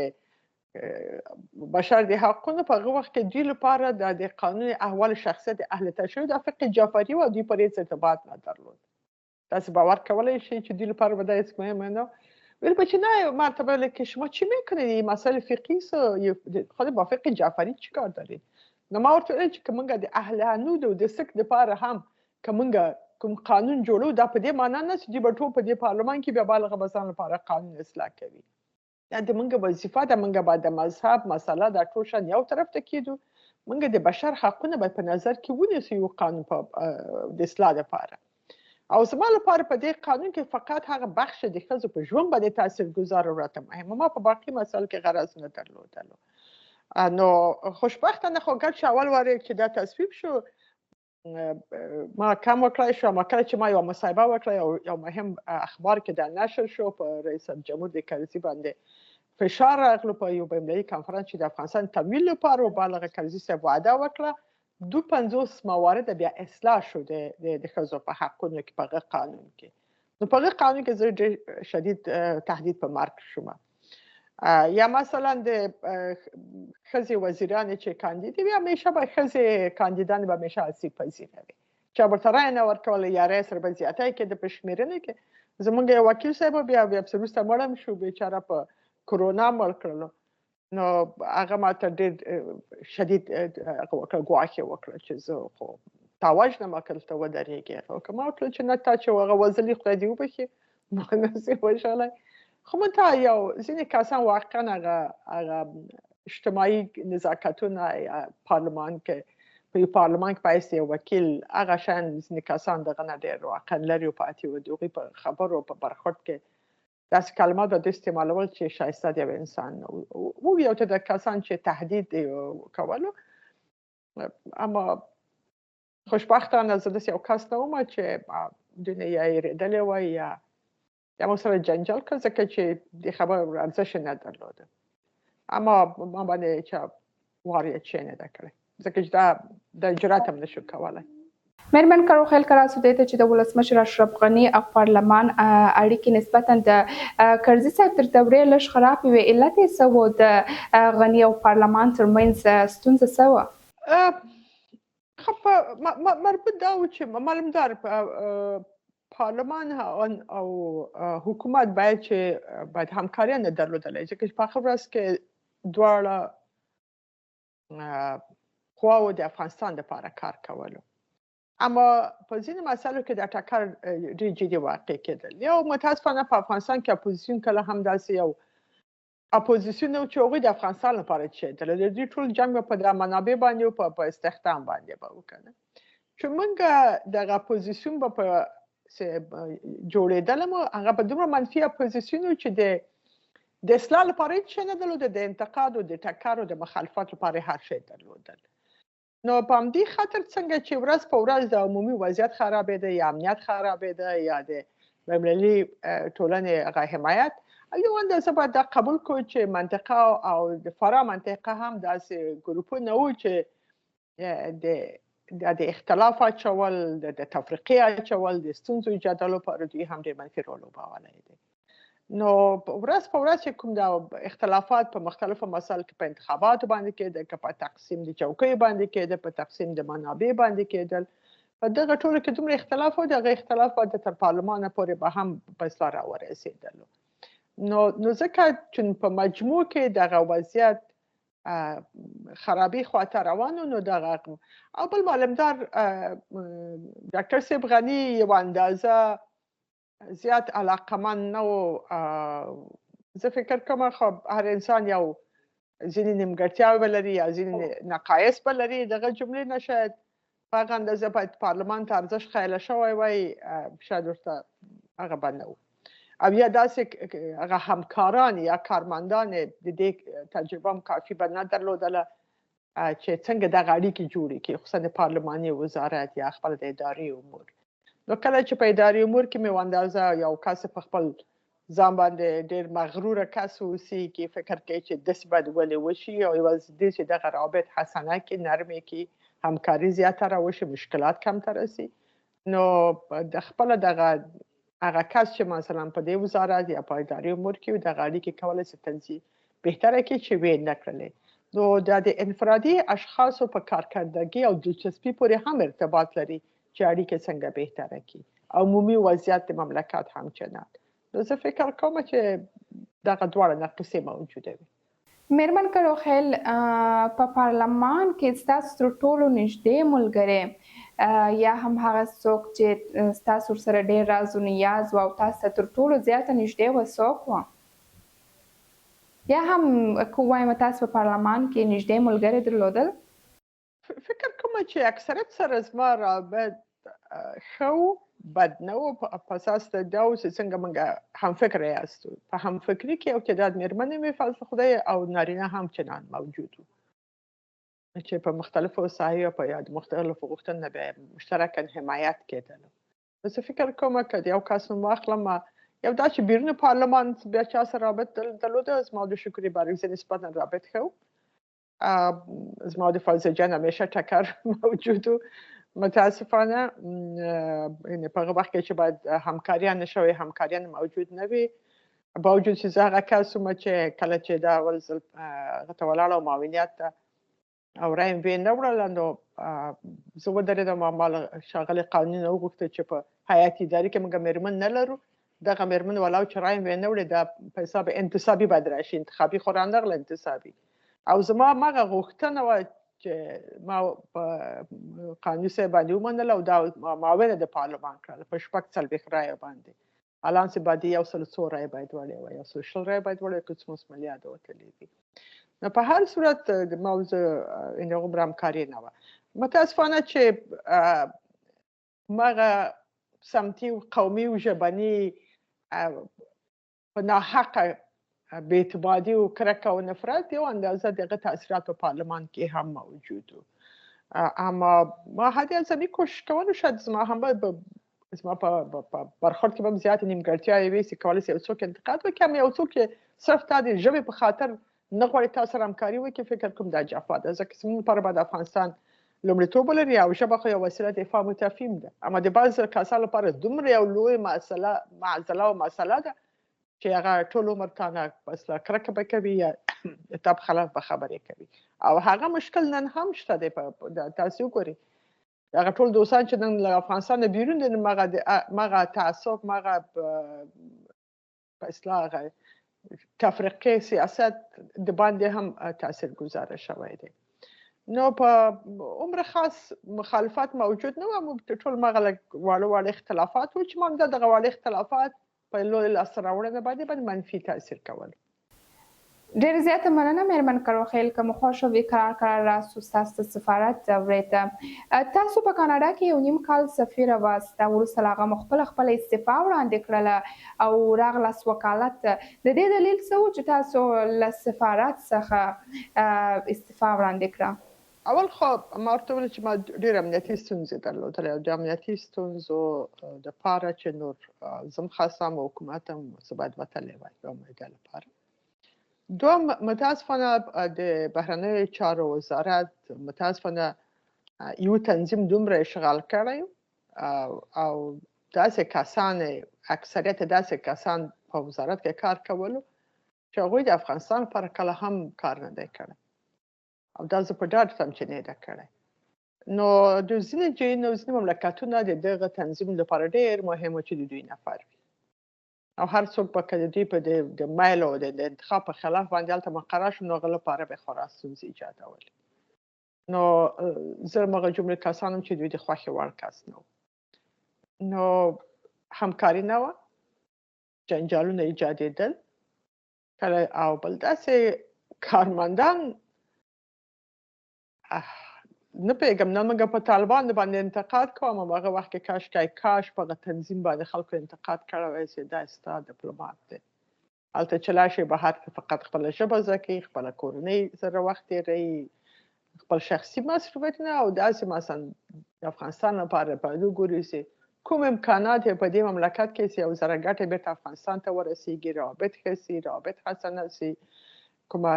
بشر د حقونو په هغه وخت کې دوی لپاره د قانون احوال شخصیت اهل تشیع د فقه جعفري و دوی پرې څه ارتباط نه درلود تاسو باور کولی شئ چې دوی لپاره به دا هیڅ مهمه نه ولی به چنین مرتبه که شما چی میکنید این مسائل فقهی خود با فقه جعفری چی کار دارید نو ما ورته ویل چې موږ د اهل حنود او د سک لپاره هم که موږ کوم قانون جوړو دا په دې معنی نه چې دوی به ټول په دې پارلمان کې بیا بالغ بسان لپاره قانون اصلاح کوي یا د موږ وظیفه ده موږ به د مذهب مسله دا ټول شان یو طرف ته کېدو موږ د بشر حقونه به په نظر کې ونیسو یو قانون د اصلاح لپاره او زما لپاره په دې قانون کې فقط هغه بخش د ښځو په ژوند باندې تاثیرګذار او راته مهمه ما په باقي مسایلو کې غرض نه درلودلو نو خوشبختانه خو ګډ اول واره چې دا تصویب شو ما کم وکړای شو ما کله چې ما یو مصاحبه وکړه یو مهم اخبار کې دا نشر شو په رئیس جمهور د کرزي باندې فشار راغلو په یو بین‌المللي کانفرنس چې د افغانستان تمویل لپاره بالغ کرزي صاحب وعده وکړه 250 موارد بیا اصلاح شو د ښځو په حقونو کې په قانون کې نو په قانون کې زه شدید تهدید په مرګ شوم یا مثلا د ښځې وزیرانې چې کاندید وي همیشه به ښځې کاندیدان به همیشه آسیب پذیره وي چا ورته رایه نه ورکوله یا رایه سره به زیاتی کېده په شمېرنې کې زموږ یو وکیل صاحب بیا وروسته مړه شو بیچاره په کرونا مړ کړلو نو هغه ماته ډېر شدید ګواښ وکړه چې زه خو تا وژنم که دلته ودرېږې که ما ورته چې نه تا چې هغه وژلي خدای دې وبخي ما نشي وژلی خو منتها یو ځینې کسان واقعا هغه اجتماعي نزاکتونه پارلمان کې په یو پارلمان کې پایست یو وکیل هغه شان ځینې کسان دغه نه ډېر واقعا لرې پاتې وو د هغوی په خبرو په برخورد کې داسې کلمات د استعمالول چې شایسته د یو انسان او یو تعداد کسان چې تهدید کولو اما خوشبختانه زه داسې یو کس نه وم چې دونه یا یېرېدلی وای یا مو سره جنجال کړ ځکه چې د خبرو ارزښت نه درلوده اما ما باندې چا وار یې چی نه ده کړی ځکه چې دا جرأت هم نشو کولی مېرمن کروخیل کراسو دې ته چې د ولسمشر اشرف غني او پارلمان اړیکې نسبتا د کرزي صاحب تر دورې لږ خرابې وې علت یې څه و د غني او پارلمان ترمنځ ستونزه څه وه مربوط دا و چې معلومدار پارلمان او حکومت باید همکاري نه درلودلی ځکه چې په آخر ورځ کې دواړه قواو د افغانستان لپاره کار کولو اما په ځینې مسایلو کې د ټکر ډېر جدي واقع کېدل یو متاسفانه په افغانستان کې اپوزیسیون کله هم داسې یو اپوزیسیون و چې هغوی د افغانستان لپاره چېدل د دوی ټول جنګ په د منابع باندې او په استخدام باندې به وکړه چې موږ دغه اپوزیسیون به په جوړېدل مو هغه په دومره منفي اپوزیسیون و چې د اصلاح لپاره هېڅ شی نه درلوده د انتقاد او د ټکر او د مخالفت لپاره هر شی درلودل نو په همدې خاطر څنګه چې ورځ په ورځ د عمومي وضعیت خرابېده یا امنیت خرابېده یا د بین‌المللي ټولنې هغه حمایت یو اندازه باید دا قبول کړو چې منطقه او د فرا منطقه هم داسې ګروپونه وو چې د اختلاف اچول د تفرقې اچول د ستونزو ایجادولو لپاره دوی هم ډېر منفي رول لوبولی دی نو ورځ په ورځ چې کوم دا اختلافات په مختلفو مسایلو کې په انتخاباتو باندې کېده که په تقسیم د چوکیو باندې کېده په تقسیم د منابع باندې کېدل په دغه ټولو کې دومره اختلاف و دغه اختلاف به تر پارلمانه پورې به هم په اصلاح راورسېدلو نو ځکه چې په مجموع کې دغه وضعیت خرابي خواته روانو نو دغه او بل معلومدار ډاکټر صاحب غني یو اندازه زیات علاقمند نه و زه فکر کوم خو هر انسان یو ځینې نیمګړتیاوې به لري یا ځینې نقایص به لري دغه جملې نه شاید په هغه اندازه باید پارلمان ته ارزښت قایله شوی وای شاید ورته هغه به نه و او یا داسې هغه همکاران یا کارمندان د دې تجربه هم کافي به نه درلودله چې څنګه دغه اړیکې جوړې کړي خصوصا د پارلماني وزارت یا خپل د اداري امور نو کله چې په اداري امور کې مې اندازه یو کس په خپل ځان باندې ډېر مغروره کس اوسي کې فکر کوي چې داسې باید ولې وشي او یوازې دې چې دغه روابط حسنه کې نرمې کې همکاري زیاتره وشي مشکلات کمتره سي نو د خپل دغه هغه کس چې مثلا په دې وزارت یا په اداري امور کې دغه اړیکې کولای شي تنظیم بهتره کې چې وې نه کړلې نو د انفرادي اشخاصو په کارکردګي او دلچسپي پورې هم ارتباط لري چې اړیکې څنګه بهتره کړي او عمومي وضعیت د مملکت همچنان نو زه فکر کوم چې دغه دواړه نقصې موجوده وي میرمن کروخیل په پارلمان کې ستاسو تر ټولو نږدې ملګری یا هم هغه څوک چې ستاسو سره ډېر راز و نیاز و او تاسو تر ټولو زیاته نږدې و څوک و یا هم که وایم تاسو په پارلمان کې نږدې ملګری درلودل فکر کوم چې اکثریت سره زما رابط ښه بد نه و په اساس د دا اوس څنګه موږ همفکره یاستو په همفکري کې یو تعداد میرمنې مې فضل خدای او نارینه هم چنان موجود وو چې په مختلفو ساحو په یاد مختلفو غوښتنو به مشترکاً حمایت کېدل زه فکر کوم چې یو کس نوم واخلم یو دا چې بیرون پارلمان بیا چا سره رابط درلوده زما د شکرې بارګزې نسبتاً رابط ښه زما د فاضله جان همیشه ټکر موجود و متاسفانه په هغه وخت کې چې باید همکاریان نشوي همکاریان موجود نه وي با وجود چې زه هغه کس وم چې کله چې دا اول ځل هغه ته ولاړه او معاونیت ته او رایم وې نه وړله نو زه ودرېدم او ما له ښاغلي قانوني نه وغوښتل چې په هیاتي ادارې کې موږ میرمن نه لرو دغه میرمن ولاو چې رایم وې نه وړې دا په حساب انتصابي باید راشي انتخابي خو رانغله انتصابي او زما مغه غوښتنه وه چې ما په قانوني صاحب باندې ومنله او دا معاونه د پارلمان کړله په 440 رایو باندې الان چې باندې 100 رایې باید وړې وای 100 رایې باید وړې که څه مسملیا ده وتلې دي نو په هر صورت د موضوع ان هغه همکاري نه وه متاسفانه چې مغه سمتي قومي او ژبني په ناحقه بې اعتمادي او کرکه او نفرت یو اندازه دغه تاثیرات په پارلمان کې هم موجود و اما ما هدي ازمي کوشش کوم شاید زما هم زما په برخورد کې هم زیات نیمګړتیاوې وي چې کولای شي یو څوک انتقاد وکړي هم یو څوک چې صرف تا د ژبې په خاطر نه غواړي تاسو سره همکاري وکړي فکر کوم دا جفا ده ځکه چې موږ لپاره د افغانستان لومړیتوب لري او ژبه خو یو وسیله دفاع او تفهیم ده اما د بعض کسانو لپاره دومره یو لوی معضله او مسله ده چې هغه ټول عمر تانه بس کرکه به کوي یا تاب خلاف به خبرې کوي او هغه مشکل نن هم شته دی تاسو وګورئ هغه ټول دوستان چې نن له افغانستان بیرون دي مغه تعصب مغه په اصلاح تفرقه سیاست د باندې هم تاثیرگذار شوی دی نو په عمر خاص مخالفت موجود نه و ټول مغه واړه اختلافات و چې موږ دغه واړه اختلافات په لوی لاس راوړنه باندې منفي تاثیر کول ډېر زیاته مننه میرمن کروخیل که مو خوښه وي قرار راستو ستاسو سفارت ورته تاسو په کاناډا کې یو نیم کال سفیره واست وروسته له هغه مو خپل استعفا وړاندې کړله او راغلاست وکالت د دې دلیل څه و چې تاسو له سفارت څخه استعفا وړاندې کړه اول خو ما ورته وویل چې ما ډېر امنیتي ستونزې درلودلې او د امنیتي ستونزو دپاره چې نور زه هم خاصه هم حکومت هم زه باید وتلی وای د امید لپاره دوم متاسفانه د بهرنیو چارو وزارت متاسفانه یو تنظیم دومره اشغال کړی او داسې کسان اکثریت داسې کسان په وزارت کې کار کولو چې هغوی د افغانستان لپاره کله هم کار نه دی کړی او دا زه په ډاډ سم چې نه ده کړی نو د ځینې مملکتونه د دغه تنظیم لپاره ډېر مهم و چې د دوی نفر وي او هر څوک به که د دوی په د میل او د انتخاب په خلاف باندې هلته مقرر شو نو هغه لپاره به خورا ستونزې ایجادولې نو زه همغه جملې کسان هم چې دوی د خوښې وړ کس نه و نو همکاري نه وه جنجالونه ایجادېدل کله او بل داسې کارمندان نه پوهېږم نه موږ په طالبانو باندې انتقاد کوم هغه وخت کې کاش په هغه تنظیم باندې خلکو انتقاد کړی وای چې دا ستا ډیپلومات دی هلته چې لاړ شي بهر کې فقط خپله ژبه زده کوي خپله کورنۍ سره وخت تېروي خپل شخصي مصروفیتونه او داسې مثلا د افغانستان لپاره باید وګوري چې کوم امکانات یې په دې مملکت کې چې یو ذره ګټه بېرته افغانستان ته ورسېږي روابط ښه سي روابط حسنه سي کومه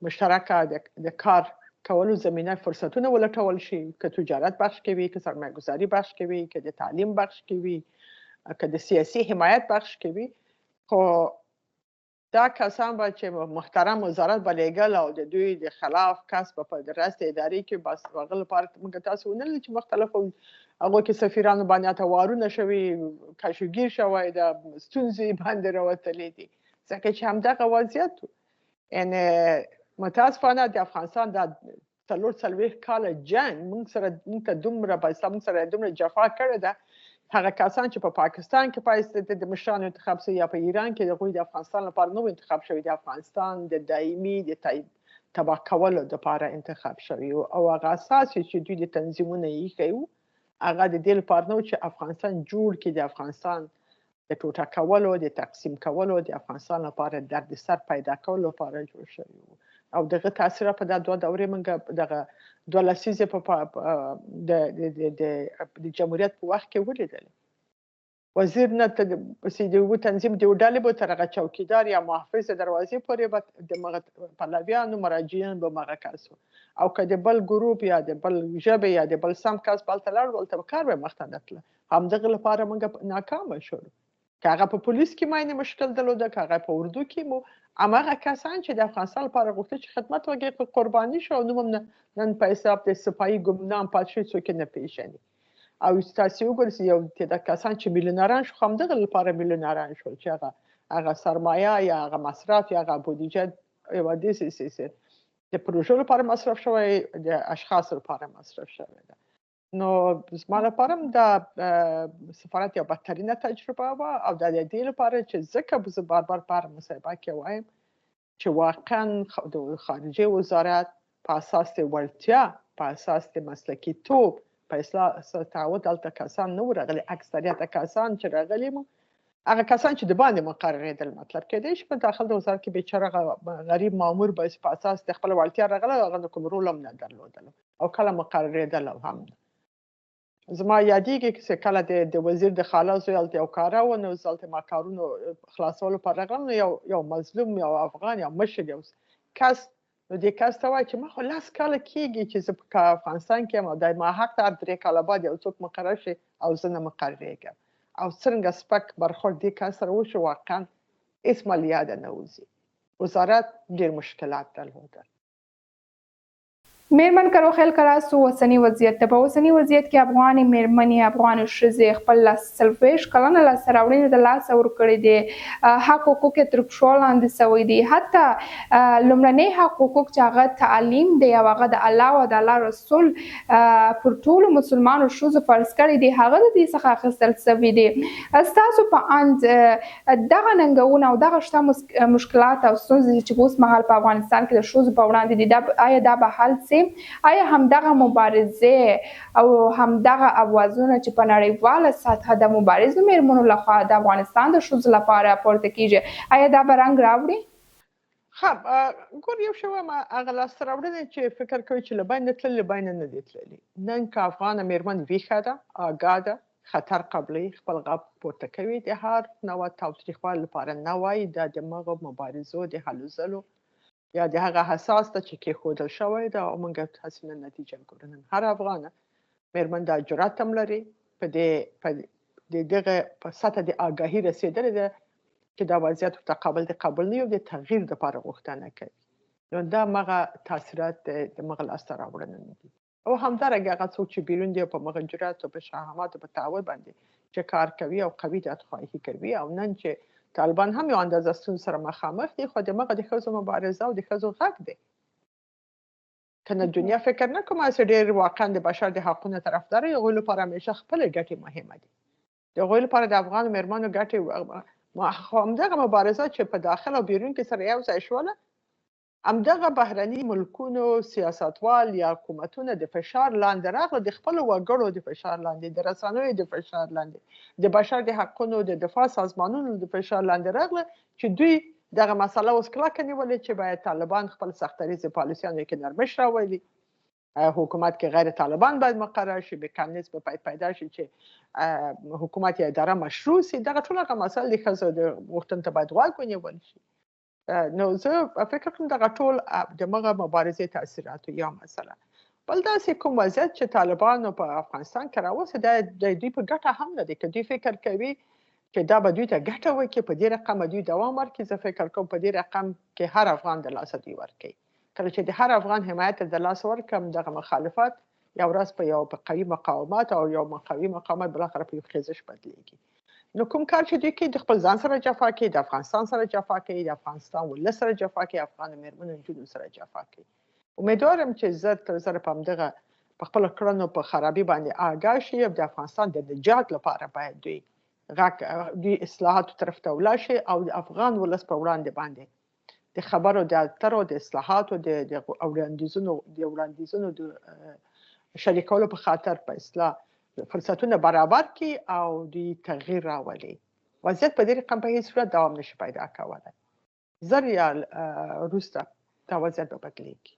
مشترکه د کار کولو زمینه فرصتونه ولټول شي که تجارت بخش کې وي که سرمایه‌ګذاري بخش کې وي که د تعلیم بخش کې وي که د سیاسي حمایت بخش کې وي خو دا کسان به چې محترم وزارت به لېږل او د دوی د خلاف کس به په رأس ادارې کې بس هغه لپاره موږ تاسو ونه لیدل چې مختلفو هغو کې سفیرانو باندې اته وارونه شوي کشوګیر شوی د ستونزې باندې راوتلې دي ځکه چې همدغه وضعیت و یعنې متاسفانه د افغانستان د 40 کاله جنګ موږ ته دومره جفا کړې ده هغه کسان چې په پاکستان کې پایسته د مشرانو انتخاب شوي یا په ایران کې د هغوی د افغانستان لپاره نو انتخاب شوي د افغانستان د دایمي د تباه کولو لپاره انتخاب شوي او هغه اساس چې دوی د تنظیمونه یې ایښی و هغه د دې لپاره نه و چې افغانستان جوړ کړي د افغانستان د ټوټه کولو د تقسیم کولو د افغانستان لپاره دردسر پیدا کولو لپاره جوړ شوي و او دغه تاثیر په دا دوه دورې موږ دغه دوه لسیزې د جمهوریت په وخت کې ولیدل وزیر نه د یو تنظیم د یو ډلې به تر هغه چوکیدار یا محافظ دروازې پورې به د پلویانو مراجعین به مغه کس او که د بل ګروپ یا د بل ژبې یا د بل سم کس بلته لاړ ولته کار به مخته نه تله همدغه لپاره موږ ناکامه شولو که هغه په پولیس کې ماینې مشکل درلوده که هغه په اردو کې مو هماغه کسان چې د افغانستان لپاره غوښتل چې خدمت وکړي قرباني شو نو هم نن په حساب د سپایي ګمنام پاتې شوي څوک نه پیژني او تاسو وګورئ یو تعداد کسان چې میلیونران شو همدغه لپاره میلیونران شول چې هغه سرمایه یا هغه مصرف یا هغه بودیجه یوه داسې د پروژو لپاره مصرف شوی د اشخاصو لپاره مصرف شوی ده نو زما لپاره دا سفارت یو بدترینه تجربه وه او د دې لپاره چې ځکه زه بار په هره مصاحبه کې وایم چې واقعا د خارجه وزارت په اساس د وړتیا په اساس د مسلکي توب په اساس تعهد دلته کسان نه ورغلي اکثریت کسان چې راغلي مو هغه کسان چې د باندې مقررېدل مطلب کېدای شي په داخل د وزارت کې بیچاره غریب مامور به په اساس د خپل وړتیا راغله هغه کوم رول هم نه درلودل او کله مقررېدل هم زما یادېږي چې کله د وزیر د خاله زوی هلته یو کاره و نو زه هلته ما کارونو خلاصولو لپاره راغلم نو یو مظلوم یو افغان یو مشر یو کس نو دې کس ته وایي چې ما خو 10 کاله کېږي چې زه په افغانستان کې یم او د ما حق ته 3 کاله بعد یو څوک مقرر شي او زه نه مقررېږم او څرنګه سپک برخورد دې کس سره وشو واقعا هېڅ مال یاده نه وځي وزارت ډېر مشکلات درلودل میرمن کرو خیل کراسو اوسنی وضعیت ته په اوسنی وضعیت کې افغاني میرمنې افغان ښځې خپل 40 کلنه لاسته راوړنې د لاسه ورکړي دي حق حقوق یې تر پښو لاندې سوی دي حتی لومړنی حق حقوق چې هغه تعلیم دی او هغه د الله او د الله رسول پر ټولو مسلمانو ښځو فرض کړی دی هغه د دې څخه اخیستل سوي دي ستاسو په اند دغه ننګونه او دغه شته مشکلات او ستونزې چې اوس مهال په افغانستان کې د ښځو په وړاندې دي آیا دا به حل سي آیا همدغه مبارزه او همدغه اوازونه چې په نړیواله سطحه د مبارزو میرمنو لخوا د افغانستان د ښځو لپاره پورته کیږي آیا دا به رنګ راوړي؟ خب ګور یو شی وایم هغه لاسته راوړنې چې فکر کوي چې له بینه تللې له بینه نه دي تللي نن که افغانه میرمن ویښه ده آګاه ده خطر قبلوي خپل غږ پورته کوي د هر نوع تاوتریخوالي لپاره نه وایي د دماغو مبارزو د هلو ځلو یا د هغه حساس ته چې کېښودل شوی ده او موږ هسې نه نتیجه ګورو نن هر افغانه میرمن دا جرأت هم لري په دغه په سطح د آګاهي رسېدلې ده چې دا وضعیت ورته قابل د قبول نه یو د تغییر دپاره غوښتنه کوي نو دا مغه تاثیرات د مغه لاسته راوړنه نه دي او همدارنګه هغه څوک چې بیرون دی په مغه جرأت او په شهامت او په تعهد باندې چې کار کوي او قوي دادخواهي کوي او نن چې طالبان هم یو اندازه ستونزو سره مخامخ دي خو دماغه د ښځو مبارزه او د ښځو غږ دی که نه دنیا فکر نه کوم چې ډېر واقعا د بشر د حقونو طرفدار هغوی لپاره همیشه خپلې ګټې مهمه دي د هغوی لپاره د افغان میرمنو ګټې همدغه مبارزه چې په داخل او بیرون کې سره یو ځای شوله، همدغه بهرني ملکونو سیاستوال یا حکومتونه د فشار لاندې راغله، د خپلو وګړو د فشار لاندې، د رسنیو د فشار لاندې، د بشر د حقونو د دفاع سازمانونو د فشار لاندې راغله چې دوی دغه مسله اوس کلکه نیولې چې باید طالبان خپل سختریزې پالیسیانو کې نرمش راولي، حکومت کې غیر طالبان باید مقرر شي، میکانیزم باید پیدا شي چې حکومت یا اداره مشروع شي. دغه ټول هغه مسایل د ښځو د غوښتنو ته باید غوږ ونیول شي. نو زه فکر کوم دغه ټول دغه مبارزې تاثیرات یو مسله. بل داسې کوم وضعیت چې طالبانو په افغانستان کې راوسته د دوی په ګټه هم نه دی، که دوی فکر کوي چې دا به دوی ته ګټه وکړي، په دې رقم دوی دوام ورکړي. زه فکر کوم په دې رقم کې هر افغان د لاسه دوی ورکوي. کله چې د هر افغان حمایت د لاسه ورکړم، دغه مخالفت یو ورځ په قوي مقاومت او یو قوي مقاومت بالاخره په یو خیزش بدلیږي. نو کوم کار چې دوی کوي د خپل ځان سره جفا کوي، د افغانستان سره جفا کوي، د افغانستان ولس سره جفا کوي، افغان مېرمنو نجونو سره جفا کوي. امیدوارم چې زر تر زره په همدغه په خپلو کړنو په خرابي باندې آګاه شي او د افغانستان د نجات لپاره باید دوی اصلاحاتو طرف ته ولاړ شي او د افغان ولس په وړاندې باندې د خبرو د اترو د اصلاحاتو د وړاندیزونو د شریکولو په خاطر په اصلاح فرصتونه برابر کړي او دوی تغییر راولي. وضعیت په دې رقم په هیڅ صورت دوام نشي پیدا کولی. زر یا وروسته دا وضعیت به بدلیږي.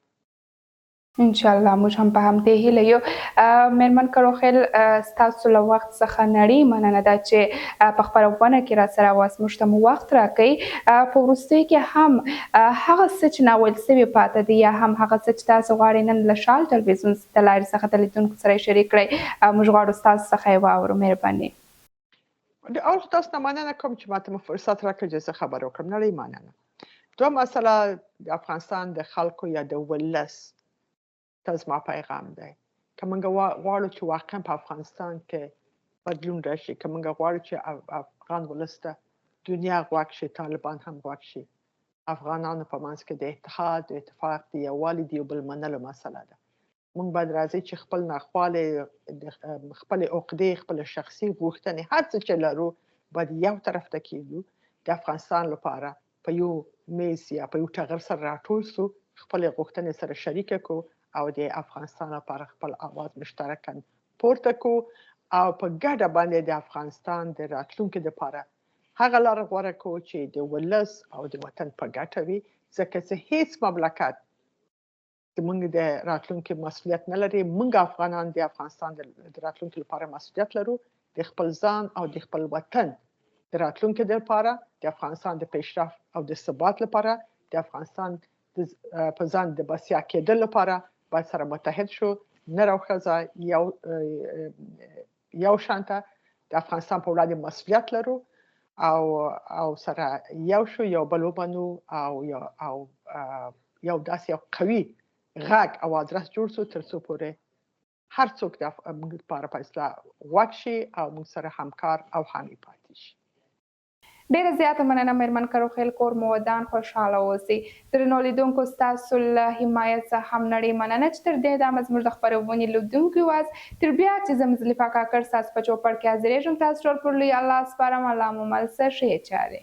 انشاءالله موږ هم په همدې هیله یو. مېرمن کروخیل، ستاسو له وخت څخه نړۍ مننه ده چې په خپرونه کې راسره واست، موږ ته مو وخت راکوئ. په وروستیو کې هم هغه څه چې ناویل سوي پاته دي یا هم هغه څه چې تاسو غواړئ نن له شال ټلویزیون د لارې څخه د لیدونکو سره یې شریک کړئ، موږ غواړو ستاسو څخه یې واورو. مهرباني. د اول خو تاسو نه مننه کوم چې ماته مو فرصت راکړئ چې زه خبرې وکړم. نړۍ مننه. دوه مسله د افغانستان د خلکو یا د ولس ته زما پیغام دی. که موږ غواړو چې واقعا په افغانستان کې بدلون راشي، که موږ غواړو چې افغان ولس ته دنیا غوږ شي، طالبان هم غوږ شي، افغانانو په منځ کې د اتحاد، د اتفاق، د یووالي، د یو بل منلو مسله ده. موږ باید راځي چې خپل ناخوالې، خپلې عقدې، خپل شخصي غوښتنې، هر څه چې لرو باید یو طرف ته کېږدو، د افغانستان لپاره په یو میز یا په یو ټغر سره راټول سو، خپلې غوښتنې سره شریکه کو او د افغانستان لپاره خپل اواز مشترکاً پورته کو او په ګډه باندې د افغانستان د راتلونکي لپاره هغه لاره غوره کو چې د ولس او د وطن په ګټه وي، ځکه چې هیڅ مملکت زموږ د راتلونکي مسؤلیت نه لري. موږ افغانان د افغانستان د راتلونکي لپاره مسؤلیت لرو، د خپل ځان او د خپل وطن د راتلونکي لپاره، د افغانستان د پیشرفت او د ثبات لپاره، د افغانستان په ځان د بسیا کېدل لپاره باید سره متحد شو. نر او ښځه یو شانته د افغانستان په وړاندې مسؤلیت لرو او سره یو شو، یو بل ومنو او یو داسې یو قوي غږ او ادرس جوړ سو تر څو پورې هر څوک د موږ لپاره په اصلاح غوږ شي او موږ سره همکار او حامی پاتې شي. ډیره زیاته مننه مېرمن کروخیل، کور مو ودان، خوشحاله اوسئ. درنو لیدونکو، ستاسو له حمایت څخه هم نړۍ مننه چې تر دې دمه زموږ د خپرونې لیدونکي واست. تر بیا چې زه مزدلفه کاکړ ستاسو په چوپړ کې حاضرېږم، تاسو ټول پر لوی الله سپارم. الله مو مل شه ښې چارې.